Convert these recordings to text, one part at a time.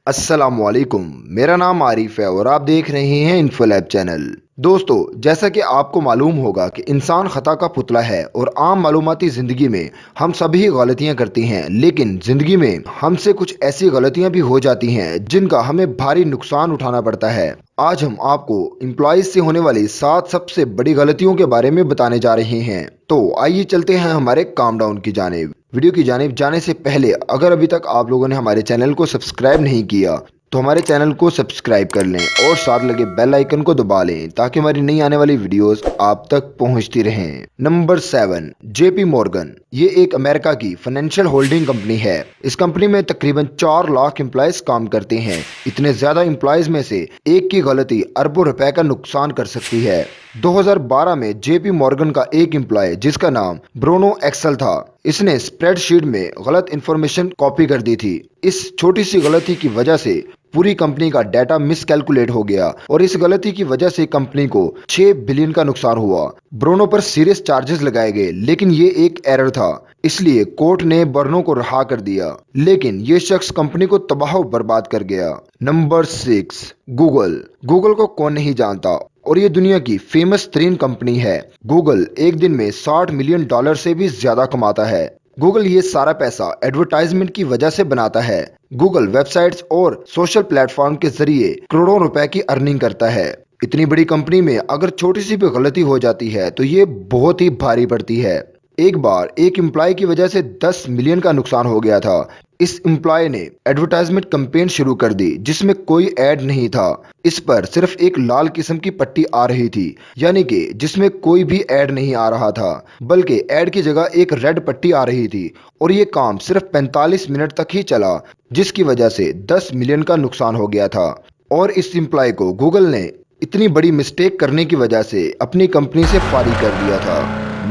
अस्सलाम वालेकुम। मेरा नाम आरिफ है और आप देख रहे हैं इन्फोलैब चैनल। दोस्तों, जैसा कि आपको मालूम होगा कि इंसान खता का पुतला है और आम मालूमाती ज़िंदगी में हम सभी गलतियां करते हैं, लेकिन ज़िंदगी में हमसे कुछ ऐसी गलतियां भी हो जाती हैं जिनका हमें भारी नुकसान उठाना पड़ता है। आज हम आपको एम्प्लॉयज से होने वाली 7 सबसे बड़ी गलतियों के बारे में बताने जा रहे हैं। तो आइए चलते हैं हमारे काम डाउन की जानिब। वीडियो की जानिब जाने से पहले अगर अभी तक आप लोगों ने हमारे चैनल को सब्सक्राइब नहीं किया तो हमारे चैनल को सब्सक्राइब कर लें और साथ लगे बेल आइकन को दबा लें ताकि हमारी नई आने वाली वीडियोस आप तक पहुंचती रहें। Number 7, JP Morgan. ये एक अमेरिका की फाइनेंशियल होल्डिंग कंपनी है। इस कंपनी में तकरीबन 4 लाख एम्प्लॉयज काम करते हैं। इतने ज्यादा एम्प्लॉयज में से एक की गलती अरबों रुपए का नुकसान कर सकती है। 2012 में जेपी मॉर्गन का एक एम्प्लॉय जिसका नाम ब्रूनो एक्सेल था, इसने स्प्रेडशीट में गलत इंफॉर्मेशन कॉपी कर दी थी। इस छोटी सी गलती की वजह से पूरी कंपनी का डाटा मिसकैलकुलेट हो गया और इस गलती की वजह से कंपनी को 6 बिलियन का नुकसान हुआ। ब्रूनो पर सीरियस चार्जेस लगाए गए, लेकिन ये एक एरर था, इसलिए कोर्ट ने ब्रूनो को रिहा कर दिया। लेकिन ये शख्स कंपनी को तबाह बर्बाद कर गया। Number 6, Google. गूगल को कौन नहीं जानता और ये दुनिया की फेमस तरीन कंपनी है। गूगल एक दिन में $60 मिलियन से भी ज्यादा कमाता है। गूगल ये सारा पैसा एडवर्टाइजमेंट की वजह से बनाता है। गूगल वेबसाइट्स और सोशल प्लेटफॉर्म के जरिए करोड़ों रुपए की अर्निंग करता है। इतनी बड़ी कंपनी में अगर छोटी सी भी गलती हो जाती है तो ये बहुत ही भारी पड़ती है। एक बार एक एम्प्लॉय की वजह से 10 मिलियन का नुकसान हो गया था। इस एम्प्लॉय ने एडवर्टाइजमेंट कैंपेन शुरू कर दी जिसमें कोई ऐड नहीं था। इस पर सिर्फ एक लाल किस्म की पट्टी आ रही थी, यानी कि जिसमें कोई भी ऐड नहीं आ रहा था, बल्कि ऐड की जगह एक रेड पट्टी आ रही थी। और ये काम सिर्फ 45 मिनट तक ही चला, जिसकी वजह से 10 मिलियन का नुकसान हो गया था। और इस एम्प्लॉय को गूगल ने इतनी बड़ी मिस्टेक करने की वजह से अपनी कंपनी से फारिग कर दिया था।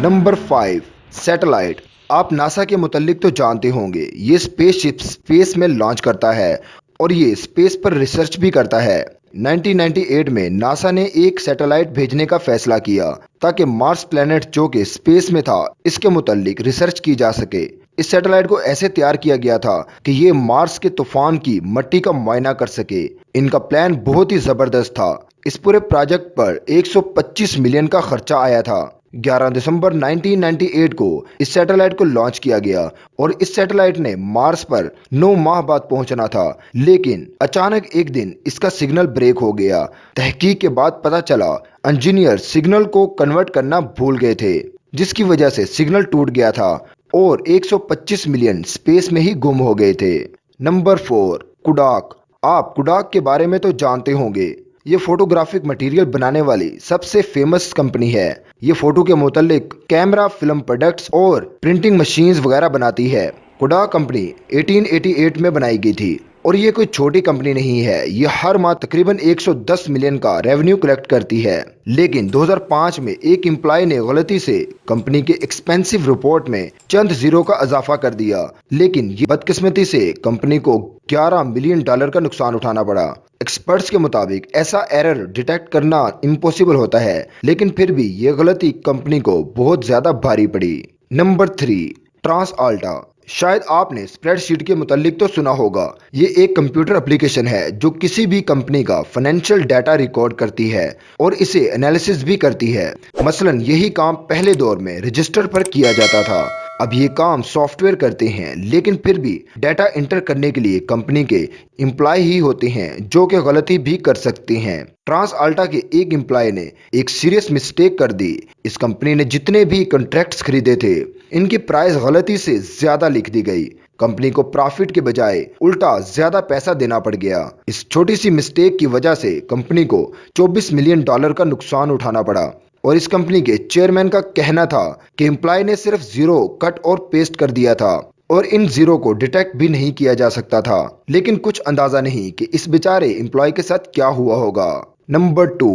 Number 5, satellite. आप नासा के मुतालिक तो जानते होंगे, ये स्पेसशिप स्पेस में लॉन्च करता है और ये स्पेस पर रिसर्च भी करता है। 1998 में नासा ने एक सैटेलाइट भेजने का फैसला किया ताकि मार्स प्लेनेट जो कि स्पेस में था इसके मुतालिक रिसर्च की जा सके। इस सैटेलाइट को ऐसे तैयार किया गया था कि ये मार्स के तूफान की मिट्टी का मुआयना कर सके। इनका प्लान बहुत ही जबरदस्त था। इस पूरे प्रोजेक्ट पर 125 मिलियन का खर्चा आया था। 11 दिसंबर 1998 को इस सैटेलाइट को लॉन्च किया गया और इस सैटेलाइट ने मार्स पर 9 माह बाद पहुंचना था, लेकिन अचानक एक दिन इसका सिग्नल ब्रेक हो गया। तहकीक के बाद पता चला इंजीनियर सिग्नल को कन्वर्ट करना भूल गए थे, जिसकी वजह से सिग्नल टूट गया था और 125 मिलियन स्पेस में ही गुम हो गए थे। नंबर 4, कोडाक। आप कोडाक के बारे में तो जानते होंगे, ये फोटोग्राफिक मटेरियल बनाने वाली सबसे फेमस कंपनी है। ये फोटो के मुतालिक कैमरा, फिल्म प्रोडक्ट्स और प्रिंटिंग मशीन्स वगैरह बनाती है। कोडाक कंपनी 1888 में बनाई गई थी और ये कोई छोटी कंपनी नहीं है। ये हर माह तकरीबन 110 मिलियन का रेवेन्यू कलेक्ट करती है। लेकिन 2005 में एक एम्प्लॉय ने गलती से कंपनी के एक्सपेंसिव रिपोर्ट में चंद जीरो का इजाफा कर दिया, लेकिन ये बदकिस्मती से कंपनी को $11 मिलियन का नुकसान उठाना पड़ा। एक्सपर्ट्स के मुताबिक ऐसा एरर डिटेक्ट करना इम्पॉसिबल होता है, लेकिन फिर भी ये गलती कंपनी को बहुत ज्यादा भारी पड़ी। नंबर 3, ट्रांसआल्टा। शायद आपने स्प्रेडशीट के मुतालिक तो सुना होगा। ये एक कंप्यूटर एप्लीकेशन है जो किसी भी कंपनी का फाइनेंशियल डाटा रिकॉर्ड करती है और इसे एनालिसिस भी करती है। मसलन यही काम पहले दौर में रजिस्टर पर किया जाता था। अब ये काम सॉफ्टवेयर करते हैं, लेकिन फिर भी डाटा इंटर करने के लिए कंपनी के एम्प्लॉय ही होते हैं जो कि गलती भी कर सकते हैं। ट्रांसआल्टा के एक एम्प्लॉय ने एक सीरियस मिस्टेक कर दी। इस कंपनी ने जितने भी कॉन्ट्रैक्ट्स खरीदे थे इनकी प्राइस गलती से ज्यादा लिख दी गई। कंपनी को प्रॉफिट के बजाय उल्टा ज्यादा पैसा देना पड़ गया। इस छोटी सी मिस्टेक की वजह से कंपनी को $24 मिलियन का नुकसान उठाना पड़ा और इस कंपनी के चेयरमैन का कहना था कि एम्प्लॉय ने सिर्फ जीरो कट और पेस्ट कर दिया था और इन जीरो को डिटेक्ट भी नहीं किया जा सकता था। लेकिन कुछ अंदाजा नहीं कि इस बेचारे एम्प्लॉय के साथ क्या हुआ होगा। नंबर 2,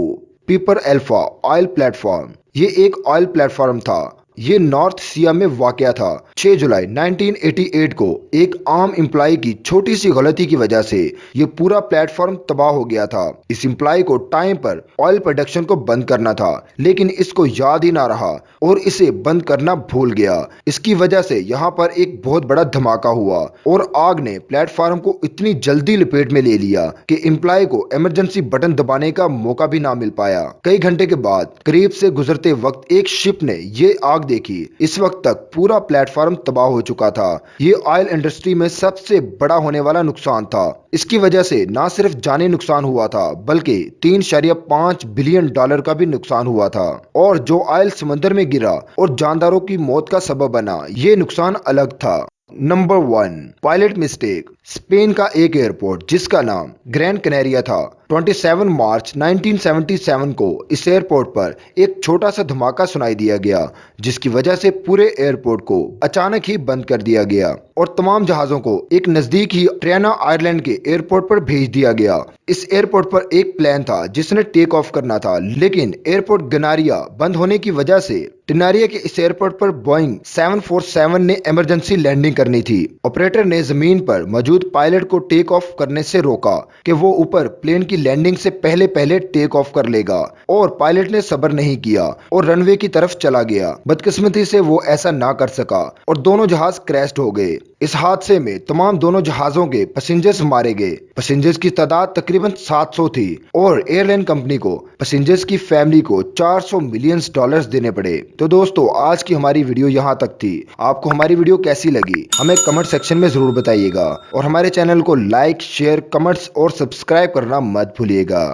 पीपर अल्फा ऑयल प्लेटफॉर्म। ये एक ऑयल प्लेटफॉर्म था ये नॉर्थ सिया में वाकया था। 6 जुलाई 1988 को एक आम एम्प्लॉय की छोटी सी गलती की वजह से ये पूरा प्लेटफॉर्म तबाह हो गया था। इस एम्प्लॉय को टाइम पर ऑयल प्रोडक्शन को बंद करना था, लेकिन इसको याद ही ना रहा और इसे बंद करना भूल गया। इसकी वजह से यहाँ पर एक बहुत बड़ा धमाका हुआ और आग ने प्लेटफॉर्म को इतनी जल्दी लपेट में ले लिया कि एम्प्लॉय को इमरजेंसी बटन दबाने का मौका भी ना मिल पाया। कई घंटे के बाद करीब से गुजरते वक्त एक शिप ने ये आग देखी। इस वक्त तक पूरा प्लेटफॉर्म तबाह हो चुका था। ये ऑयल इंडस्ट्री में सबसे बड़ा होने वाला नुकसान था। इसकी वजह से ना सिर्फ जानी नुकसान हुआ था, बल्कि 3.5 बिलियन डॉलर का भी नुकसान हुआ था। और जो ऑयल समंदर में गिरा और जानदारों की मौत का सबब बना, ये नुकसान अलग था। Number 1, pilot mistake. स्पेन का एक एयरपोर्ट जिसका नाम ग्रैंड कैनेरिया था, 27 मार्च 1977 को इस एयरपोर्ट पर एक छोटा सा धमाका सुनाई दिया गया, जिसकी वजह से पूरे एयरपोर्ट को अचानक ही बंद कर दिया गया और तमाम जहाज़ों को एक नज़दीक ही ट्रेना आयरलैंड के एयरपोर्ट पर भेज दिया गया। इस एयरपोर्ट पर एक प्लेन था जिसने टेक ऑफ करना था, लेकिन एयरपोर्ट गनारिया बंद होने की वजह से टेनारिया के इस एयरपोर्ट पर बोइंग 747 ने इमरजेंसी लैंडिंग करनी थी। ऑपरेटर ने जमीन पर मौजूद पायलट को टेक ऑफ करने से रोका कि वो ऊपर प्लेन की लैंडिंग से पहले पहले टेक ऑफ कर लेगा, और पायलट ने सब्र नहीं किया और रनवे की तरफ चला गया। बदकिस्मती से वो ऐसा ना कर सका और दोनों जहाज क्रैश हो गए। इस हादसे में तमाम दोनों जहाजों के पैसेंजर्स मारे गए। पैसेंजर्स की तादाद तकरीबन 700 थी और एयरलाइन कंपनी को पैसेंजर्स की फैमिली को $400 मिलियन देने पड़े। तो दोस्तों, आज की हमारी वीडियो यहाँ तक थी। आपको हमारी वीडियो कैसी लगी हमें कमेंट सेक्शन में जरूर बताइएगा और हमारे चैनल को लाइक, शेयर, कमेंट्स और सब्सक्राइब करना मत भूलिएगा।